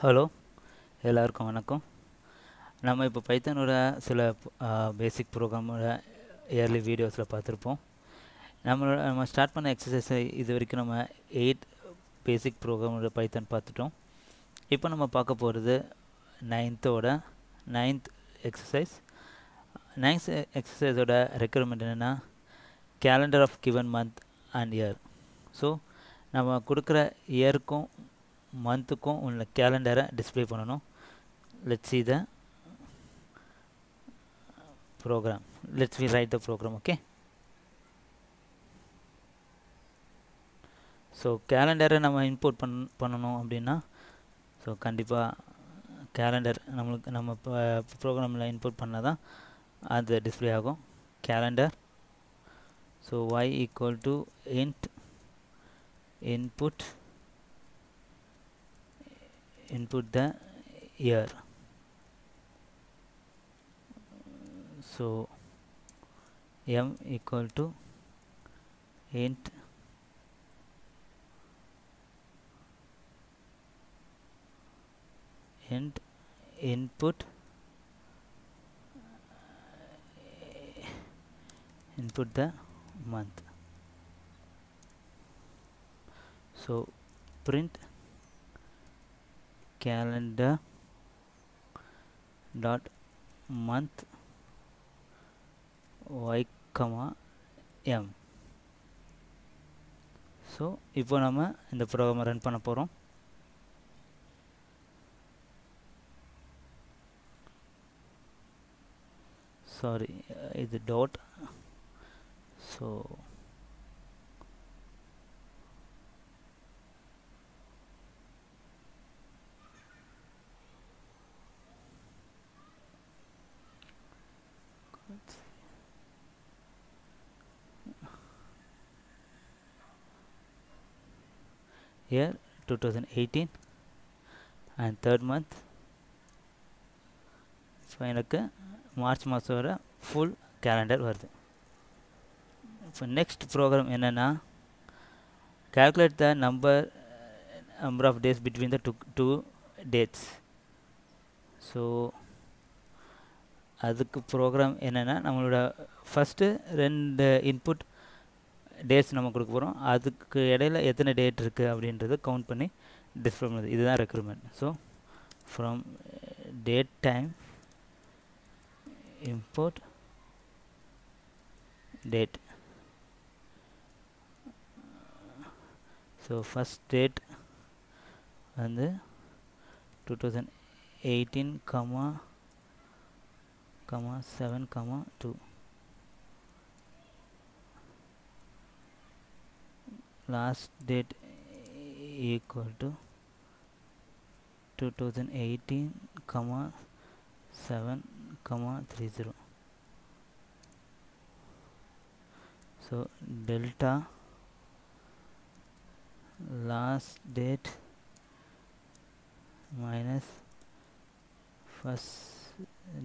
Hello, எல்லாருக்கும் வணக்கம். நம்ம இப்போ பைத்தானோட சில பேசிக் ப்ரோக்ராமோட இயர்லி வீடியோஸில் பார்த்துருப்போம். நம்ம ஸ்டார்ட் பண்ண எக்ஸசைஸை இது வரைக்கும் நம்ம 8 பேசிக் ப்ரோக்ராமோட பைத்தான் பார்த்துட்டோம். இப்போ நம்ம பார்க்க போகிறது நைன்த் எக்ஸசைஸ். நைன்த் எக்ஸசைஸோட ரெக்குயர்மெண்ட் என்னென்னா calendar of given month and year. So நம்ம கொடுக்குற இயருக்கும் மந்த்துக்கும் உள்ள கேலண்டரை டிஸ்பிளே பண்ணணும். let's see the program. let's write the program. okay, so கேலண்டரை நம்ம இம்போர்ட் பண்ணணும் அப்படின்னா ஸோ கண்டிப்பாக கேலண்டர் நம்ம ப்ரோக்ராமில் இம்போர்ட் பண்ணால் தான் அது டிஸ்பிளே ஆகும். Calendar, so y equal to int input the year. So m equal to int input the month. So print calendar dot month y comma m. So இப்போ நம்ம இந்த ப்ரோக்ராமை ரன் பண்ண போகிறோம். சாரி, இது dot. So year 2018 and third month. So எனக்கு March மாதம் வர ஃபுல் கேலண்டர் வருது. இப்போ நெக்ஸ்ட் ப்ரோக்ராம் என்னென்னா calculate the number of days between the two dates. So அதுக்கு ப்ரோக்ராம் என்னென்னா நம்மளோட ஃபஸ்ட்டு 2 இன்புட் டேட்ஸ் நம்ம கொடுக்க போகிறோம். அதுக்கு இடையில எத்தனை டேட் இருக்குது அப்படின்றத கவுண்ட் பண்ணி டிஸ்பிளே பண்ணுறது. இதுதான் requirement. So from date time import date. So first date வந்து 2018 comma 7 2. last date equal to 2018 comma 7 30. so delta last date minus first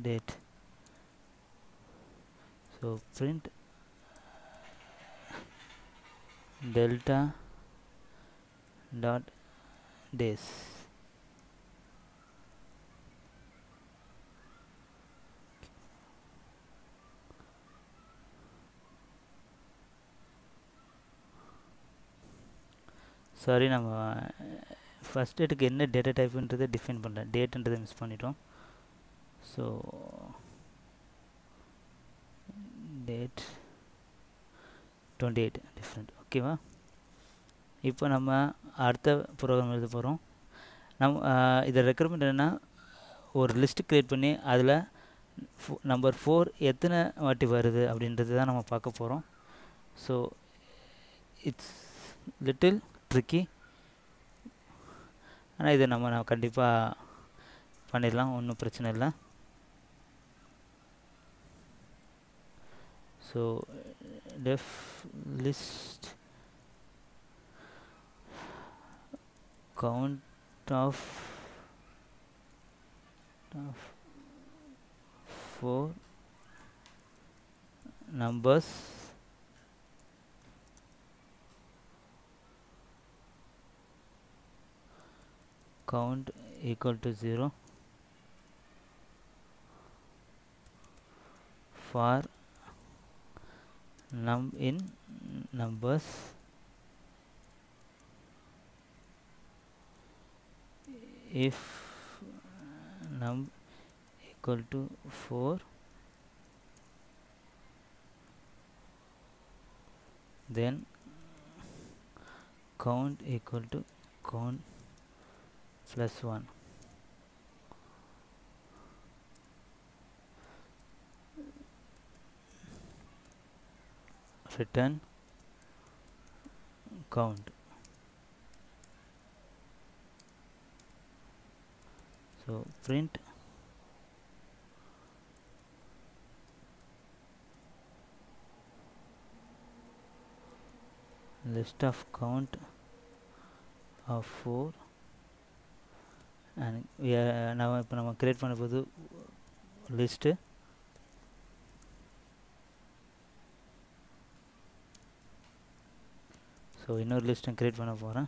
date. so print delta dot days. Sorry, நம்ம first டேட்டுக்கு என்ன data டைப்புன்றதை define பண்ணல, டேட்டுன்றதை miss பண்ணிட்டோம். So date 28 different. ஓகேவா? இப்போ நம்ம அடுத்த ப்ரோக்ராம் எழுத போகிறோம். இதை ரெக்யூர்மெண்ட் என்னென்னா ஒரு லிஸ்ட்டு க்ரியேட் பண்ணி அதில் நம்பர் 4 எத்தனை வாட்டி வருது அப்படின்றது தான் நம்ம பார்க்க போகிறோம். ஸோ இட்ஸ் லிட்டில் ட்ரிக்கி, ஆனால் இது நம்ம கண்டிப்பாக பண்ணிடலாம், ஒன்றும் பிரச்சனை இல்லை. So def list count of 4 numbers count equal to 0 for num in numbers if num equal to 4 then count equal to count plus 1. Return count. So print list of count of 4 and we are now இப்போ நம்ம create பண்ண போது list so இன்னொரு லிஸ்ட்டை create பண்ண போகிறேன்.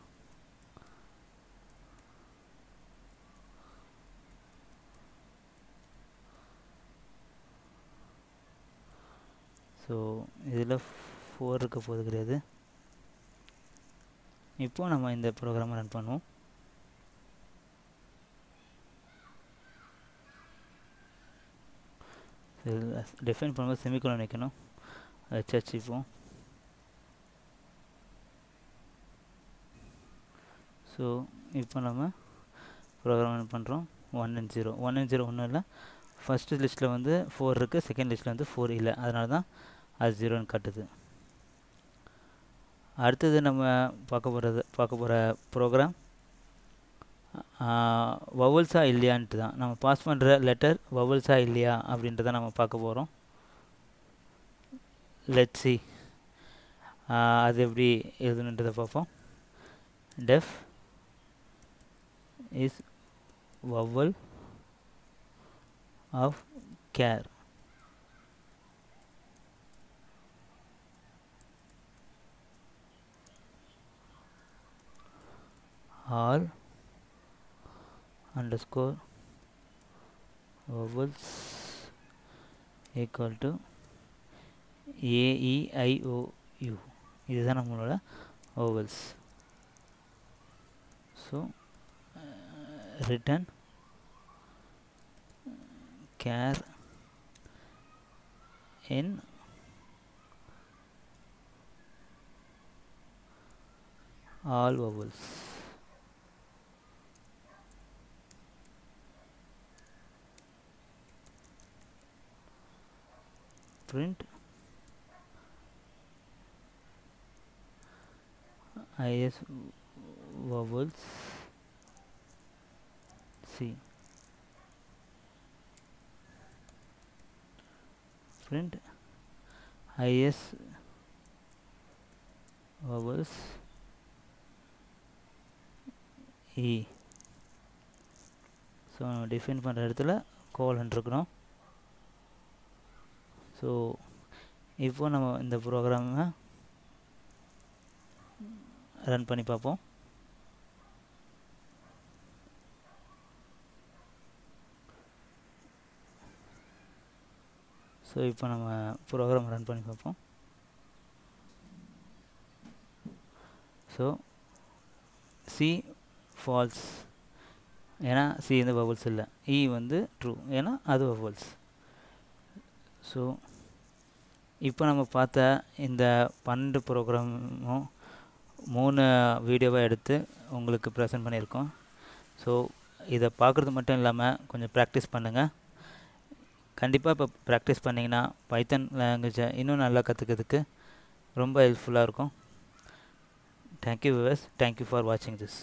So இதில் 4 இருக்க போது கிடையாது. இப்போது நம்ம இந்த ப்ரோக்ராமை ரன் பண்ணுவோம். டிஃபைன் பண்ணும்போது செமிகோலன் வைக்கணும், வச்சுப்போம். ஸோ இப்போ நம்ம ப்ரோக்ராம் ரன் பண்ணுறோம். 1 and 0 ஒன்றும் இல்லை. ஃபஸ்ட்டு லிஸ்ட்டில் வந்து 4 இருக்குது, செகண்ட் லிஸ்ட்டில் வந்து 4 இல்லை, அதனால தான் அது 0ன்னு காட்டுது. அடுத்தது நம்ம பார்க்க போகிற ப்ரோக்ராம் வவல்ஸா இல்லையான்ட்டு தான். நம்ம பாஸ் பண்ணுற லெட்டர் வவல்ஸா இல்லையா அப்படின்றத நம்ம பார்க்க போகிறோம். லெட்ஸ் see அது எப்படி எழுதணுன்றதை பார்ப்போம். Deaf is vowel of care. All underscore vowels equal to a e i o u. இதுதான் நம்மளோட vowels. So return care in all vowels. Print is vowels C. Print is vowels E. So நம்ம define பண்ணுற இடத்துல colon இருக்கணும். So இப்போ நம்ம இந்த ப்ரோக்ராமை ரன் பண்ணி பார்ப்போம். ஸோ இப்போ நம்ம ப்ரோக்ராம் ரன் பண்ணி பார்ப்போம். ஸோ சி ஃபால்ஸ், ஏன்னா சி வந்து வவல்ஸ் இல்லை. இ வந்து ட்ரூ, ஏன்னா அது வவல்ஸ். ஸோ இப்போ நம்ம பார்த்த இந்த 12 ப்ரோக்ராமும் 3 வீடியோவாக எடுத்து உங்களுக்கு ப்ரெசென்ட் பண்ணியிருக்கோம். ஸோ இதை பார்க்குறது மட்டும் இல்லாமல் கொஞ்சம் ப்ராக்டிஸ் பண்ணுங்கள். கண்டிப்பாக இப்போ ப்ராக்டிஸ் பண்ணிங்கன்னா பைத்தன் லாங்குவேஜை இன்னும் நல்லா கற்றுக்கிறதுக்கு ரொம்ப ஹெல்ப்ஃபுல்லாக இருக்கும். தேங்க்யூ வியூவர்ஸ், தேங்க்யூ ஃபார் வாட்சிங் திஸ்.